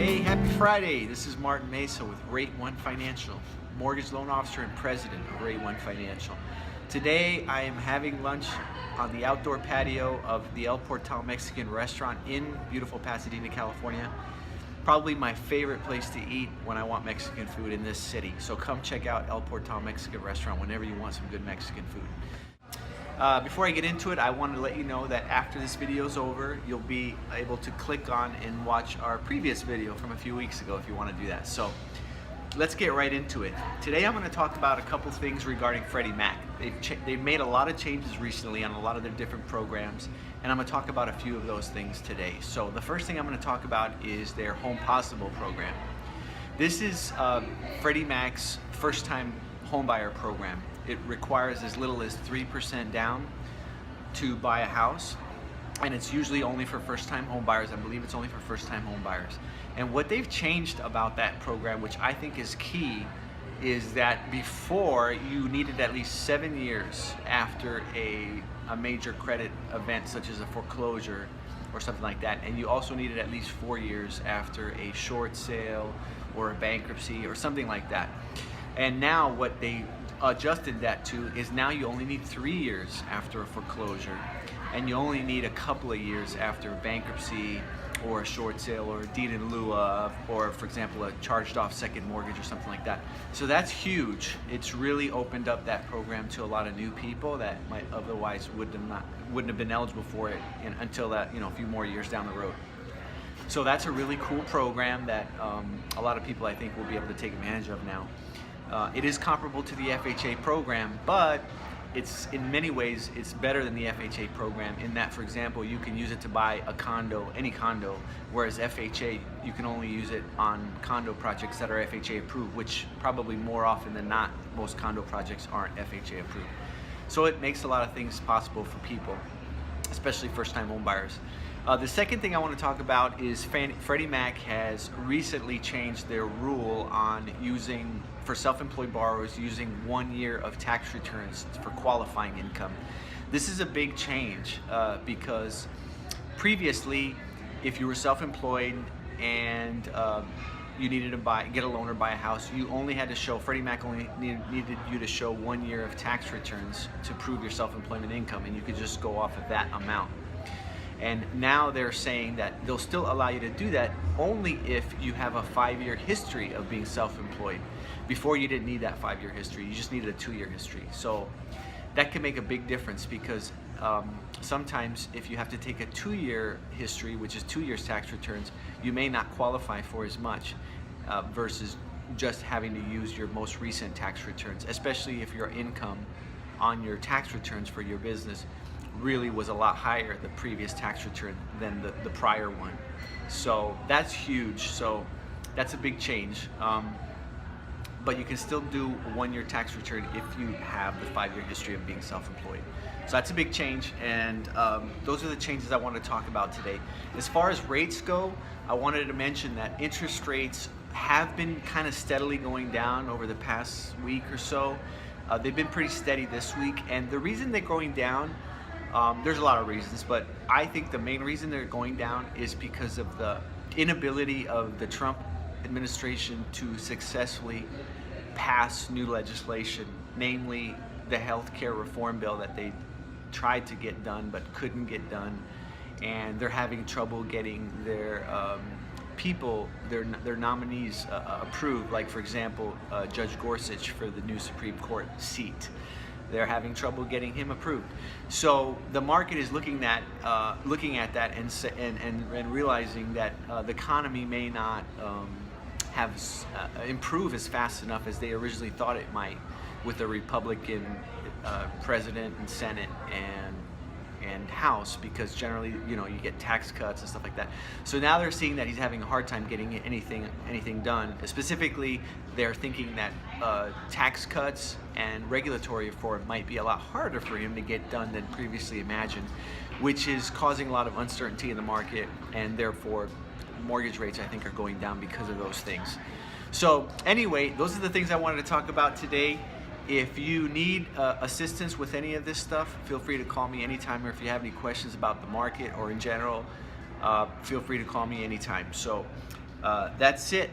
Hey, happy Friday. This is Martin Mesa with Rate One Financial, mortgage loan officer and president of Rate One Financial. Today I am having lunch on the outdoor patio of the El Portal Mexican restaurant in beautiful Pasadena, California. Probably my favorite place to eat when I want Mexican food in this city. So come check out El Portal Mexican restaurant whenever you want some good Mexican food. Before I get into it, I wanted to let you know that after this video is over, you'll be able to click on and watch our previous video from a few weeks ago if you want to do that. So let's get right into it. Today I'm going to talk about a couple things regarding Freddie Mac. They've made a lot of changes recently on a lot of their different programs, and I'm going to talk about a few of those things today. So the first thing I'm going to talk about is their Home Possible program. This is Freddie Mac's first-time homebuyer program. It requires as little as 3% down to buy a house, and it's usually only for first-time home buyers. I believe it's only for first-time home buyers. And what they've changed about that program, which I think is key, is that before you needed at least 7 years after a major credit event such as a foreclosure or something like that, and you also needed at least 4 years after a short sale or a bankruptcy or something like that. And now what they adjusted that to is now you only need 3 years after a foreclosure, and you only need a couple of years after bankruptcy or a short sale or a deed in lieu of, or for example a charged off second mortgage or something like that. So that's huge. It's really opened up that program to a lot of new people that might otherwise wouldn't have been eligible for it until that, a few more years down the road. So that's a really cool program that a lot of people I think will be able to take advantage of now. It is comparable to the FHA program, but in many ways it's better than the FHA program in that, for example, you can use it to buy a condo, any condo, whereas FHA, you can only use it on condo projects that are FHA approved, which probably more often than not, most condo projects aren't FHA approved. So it makes a lot of things possible for people, especially first-time home buyers. The second thing I want to talk about is Freddie Mac has recently changed their rule on for self-employed borrowers, using 1 year of tax returns for qualifying income. This is a big change because previously, if you were self-employed and you needed to get a loan or buy a house, you only had to show, Freddie Mac only needed you to show 1 year of tax returns to prove your self-employment income, and you could just go off of that amount. And now they're saying that they'll still allow you to do that only if you have a 5-year history of being self-employed. Before, you didn't need that 5-year history, you just needed a 2-year history. So that can make a big difference because sometimes if you have to take a 2-year history, which is 2 years tax returns, you may not qualify for as much versus just having to use your most recent tax returns, especially if your income on your tax returns for your business really was a lot higher, the previous tax return, than the prior one. So that's huge. So that's a big change. But you can still do a 1-year tax return if you have the 5-year history of being self-employed. So that's a big change, and those are the changes I want to talk about today. As far as rates go, I wanted to mention that interest rates have been kind of steadily going down over the past week or so. They've been pretty steady this week, and the reason they're going down, there's a lot of reasons, but I think the main reason they're going down is because of the inability of the Trump administration to successfully pass new legislation, namely the health care reform bill that they tried to get done but couldn't get done, and they're having trouble getting their their nominees approved. Like, for example, Judge Gorsuch for the new Supreme Court seat. They're having trouble getting him approved. So the market is looking at that and realizing that the economy may not improve as fast enough as they originally thought it might, with a Republican president and Senate and House, because generally, you get tax cuts and stuff like that. So now they're seeing that he's having a hard time getting anything done. Specifically, they're thinking that tax cuts and regulatory reform might be a lot harder for him to get done than previously imagined, which is causing a lot of uncertainty in the market, and therefore mortgage rates, I think, are going down because of those things. So anyway, those are the things I wanted to talk about today. If you need assistance with any of this stuff, feel free to call me anytime, or if you have any questions about the market or in general, feel free to call me anytime. So That's it.